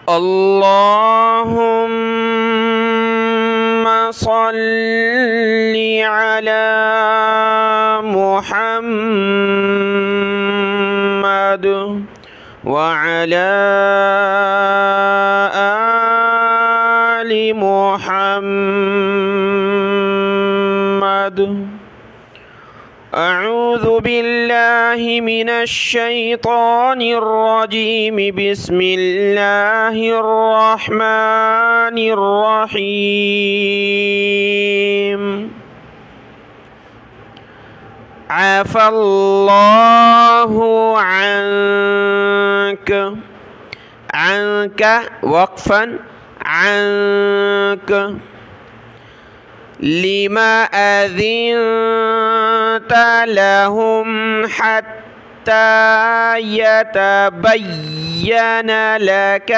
اللهم صل على محمد وعلى آل محمد. أعوذ بالله من الشيطان الرجيم. بسم الله الرحمن الرحيم. عفى الله عنك وقفا عنك لما أذنت لهم حتى يتبين لك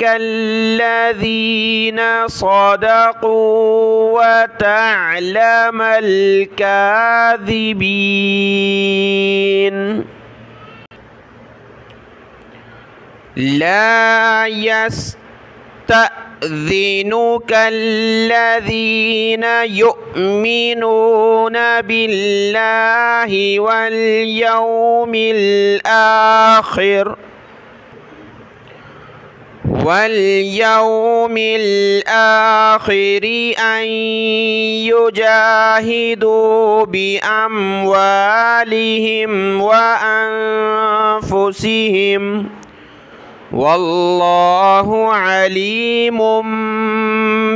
الذين صدقوا وتعلم الكاذبين. لا يستأذنك الذين يؤمنون بالله واليوم الآخر أن يجاهدوا بأموالهم وأنفسهم والله عليم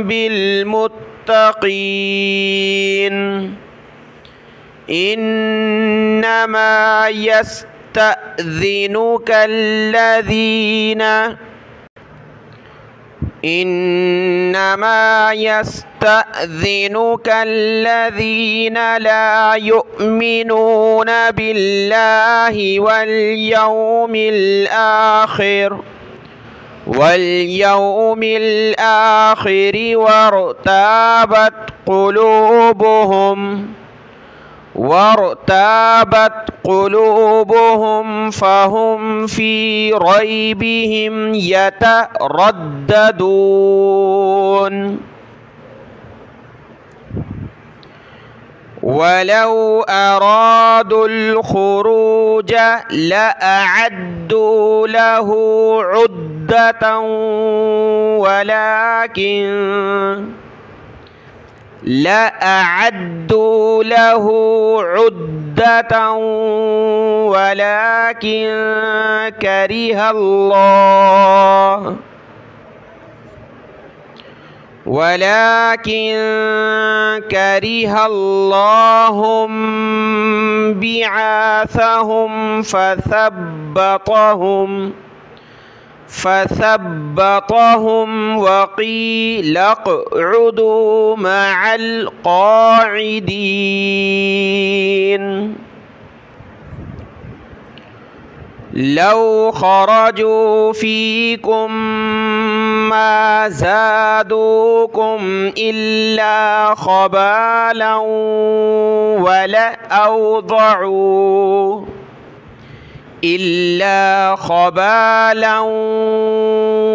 بالمتقين. إنما يستأذنك الذين لا يؤمنون بالله واليوم الآخر وارتابت قلوبهم فهم في ريبهم يترددون. ولو أرادوا الخروج لأعدوا له عدة ولكن كره الله بعاثهم فثبطهم وقيل اقعدوا مع القاعدين. لو خرجوا فيكم ما زادوكم إلا خبالا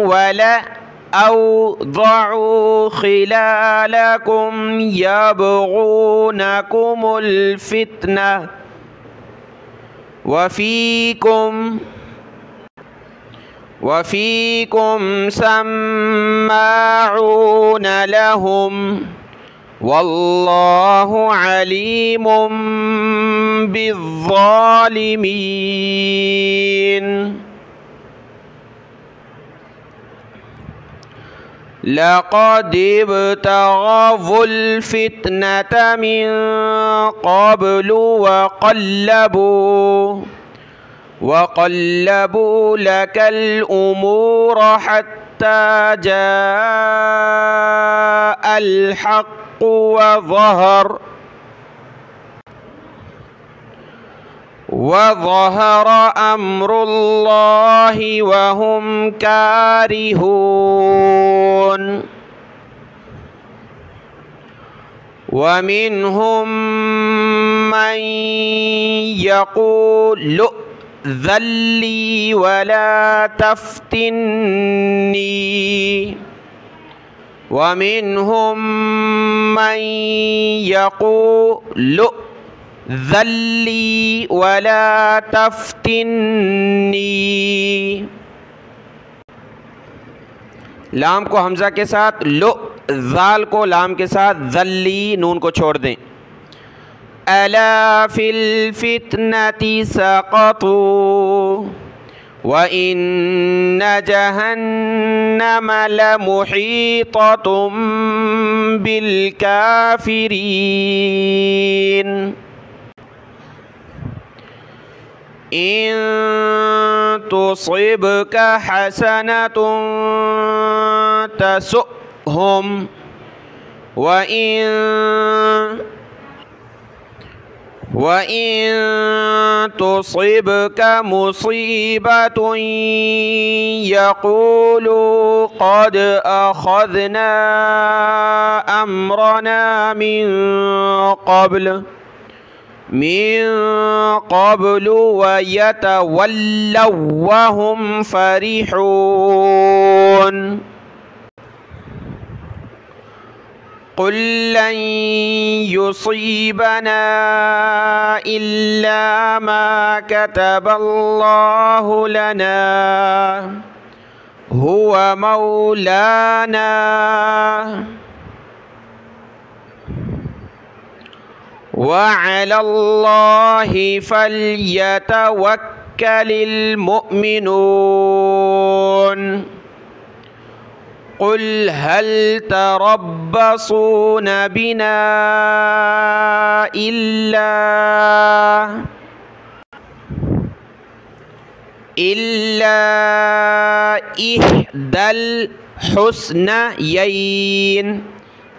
ولأوضعوا خلالكم يبغونكم الفتنة وفيكم سماعون لهم والله عليم بالظالمين. لقد ابتغوا الفتنة من قبل وقلبوا لك الأمور حتى جاء الحق وظهر أمر الله وهم كارهون. ومنهم من يقول ائذن لي ولا تفتني ومنهم من يقول ائذن لي ولا تفتني। लाम को हमजा के साथ लो, जाल को लाम के साथ ज़ल्ली, नून को छोड़ दें। अला फिल फितनति सक़तू व इन्न जहन्नम लमुहीततुम बिल काफिरीन। इन तुसिबका हसनतुन तसुअहुम व इन तुसिबका मुसीबतुन यक़ूलू क़द अख़ज़ना अम्रना मिन क़ब्लु व यतवल्लव वहुम फ़रिहून। क़ुल लन युसीबना इल्ला मा कतबल्लाहु लना हुवा मौलाना व अलल्लाहि फल्यतवक्कलिल मुअमिनून। क़ुल हल तरब्बसून बिना इल्ला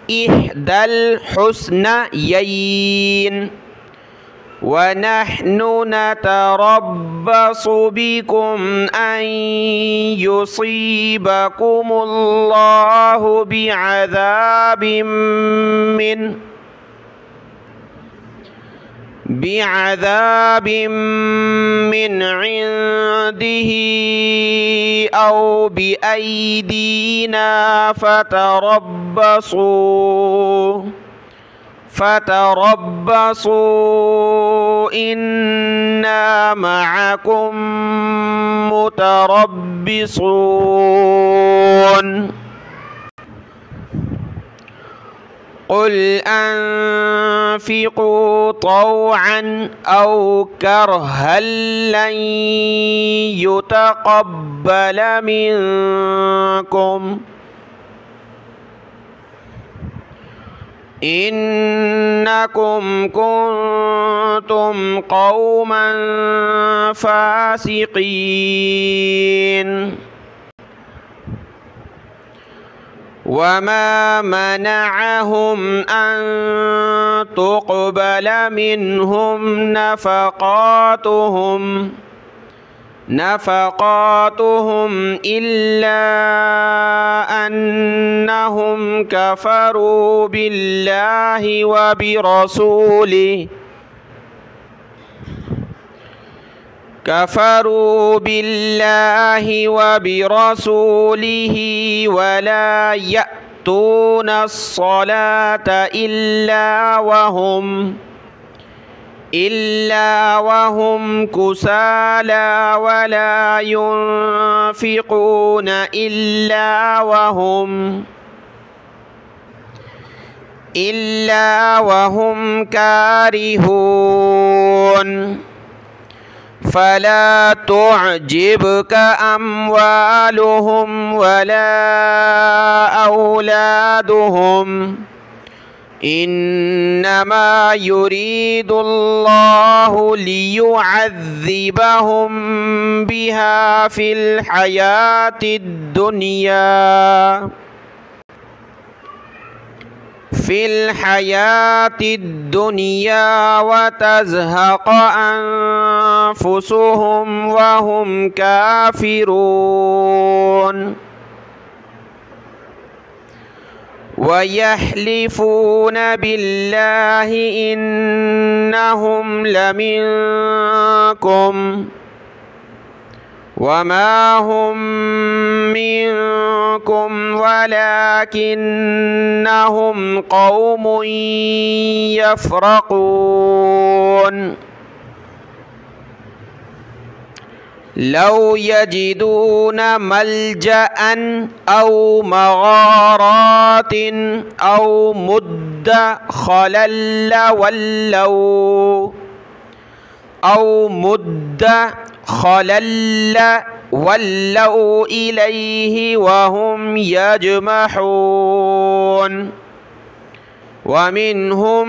इहदल हुस्नयैन व नहनु नतरब्बसु बिकुम अन युसीबकुमुल्लाहु बिअज़ाबिम मिन इंदिही औ बिअयदीना फतरब्बसू इन्ना मअकुम मुतरब्बिसून। क़ुल अन्फ़िक़ू तौअन औ करहन लन युतक़ब्बल मिनकुम इन्नकुम कुन्तुम क़ौमन फ़ासिक़ीन। वमा मनअहुम अन तुक़बल मिनहुम नफ़क़ातुहुम इल्ला अन्नहुम कफ़रू बिल्लाहि व बिरसूलिही वला यअतून अस्सलात इल्ला वहुम कुसाला वला युनफ़िक़ून इल्ला वहुम कारिहून। फला तुअजिबका अम्वालुहुम वला औलादुहुम इन्नमा युरीदुल्लाहु लियुअज़्ज़िबहुम बिहा फिल हयातिद दुनिया व तज़हक़ अनफुसुहुम व हुम काफ़िरून। ويحلفون بالله إنهم لمنكم وما هم منكم ولكنهم قوم يفرقون لو يجدون ملجأ أو مغارات أو مدخلا ولوا إليه وهم يجمحون ومنهم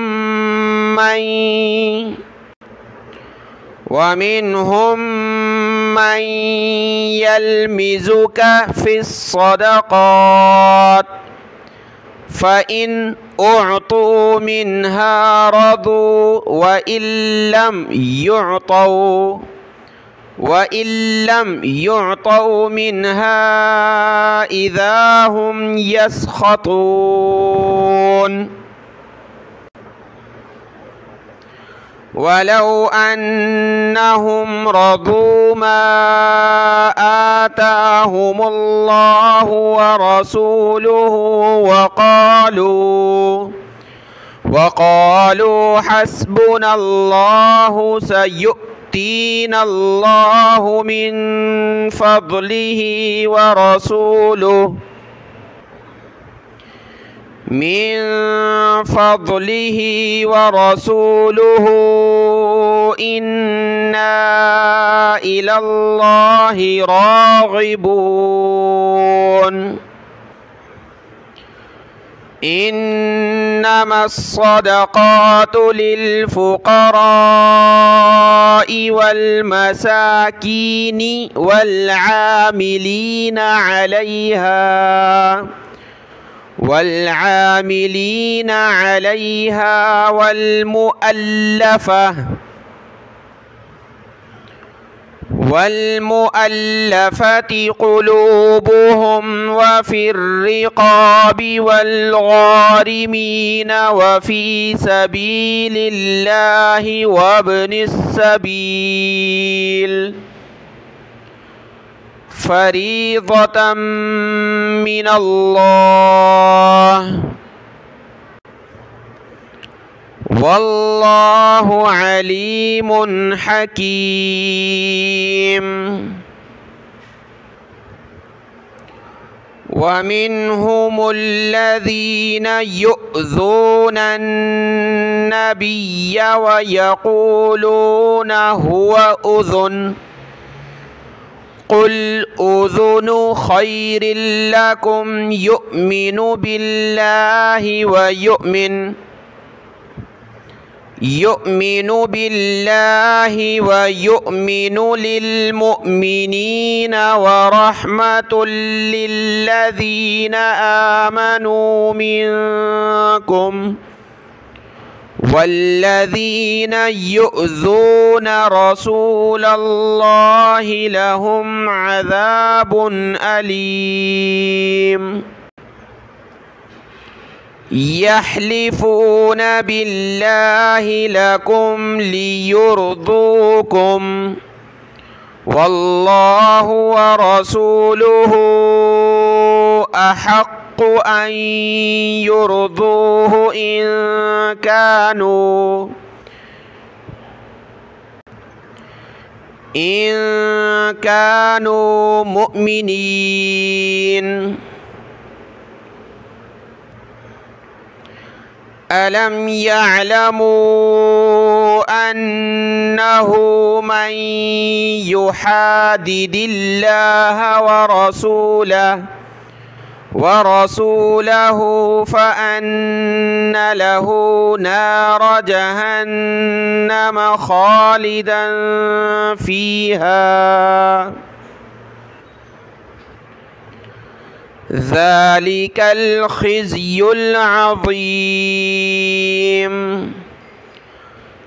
من يلمزك في الصدقات فإن أعطوا منها رضوا وإن لم يعطوا منها إذا هم يسخطون ولو أنهم رضوا ما آتاهم الله ورسوله وقالوا حسبنا الله سيؤتينا الله من فضله ورسوله إنا إلى الله راغبون إنما الصدقات للفقراء والمساكين والعاملين عليها والمؤلفة قلوبهم وفي الرقاب والغارمين وفي سبيل الله وابن السبيل فريضة من الله والله عليم حكيم. ومنهم الذين يؤذون النبي ويقولون هو أذن قل أذن خير لكم يؤمن بالله ويؤمن للمؤمنين ورحمة للذين آمنوا منكم والذين يؤذون رسول الله لهم عذاب أليم. يحلفون بالله لكم ليرضوكم والله ورسوله أحق أن يرضوه إن كانوا مؤمنين. ألم يعلموا أنه من يحادد الله ورسوله فأن له نار جهنم خالدا فيها ذلك الخزي العظيم.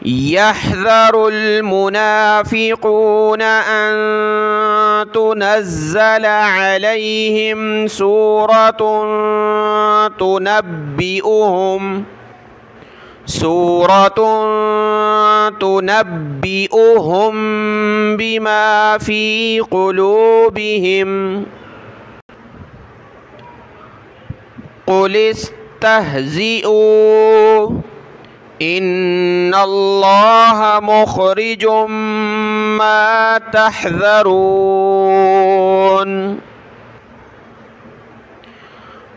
يحذر المنافقون أن تنزل عليهم سورة تنبئهم بما في قلوبهم قل استهزئوا إن الله مخرج ما تحذرون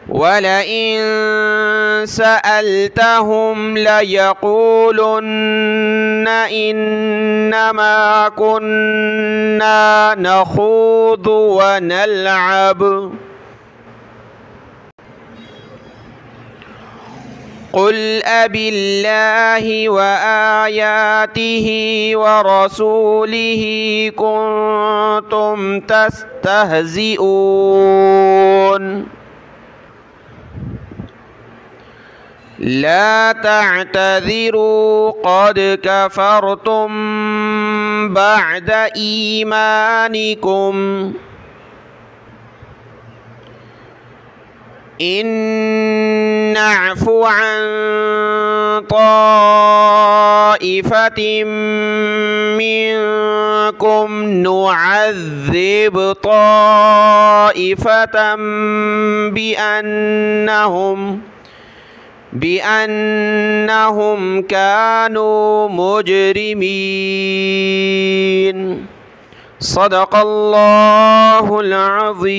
ولئن سألتهم ليقولن إنما كنا نخوض ونلعب قل أبالله وآياته ورسوله كنتم تستهزئون لا تعتذروا قد كفرتم بعد إيمانكم إن نعف عن طائفة منكم نعذب طائفة بأنهم كانوا مجرمين. صدق الله العظيم.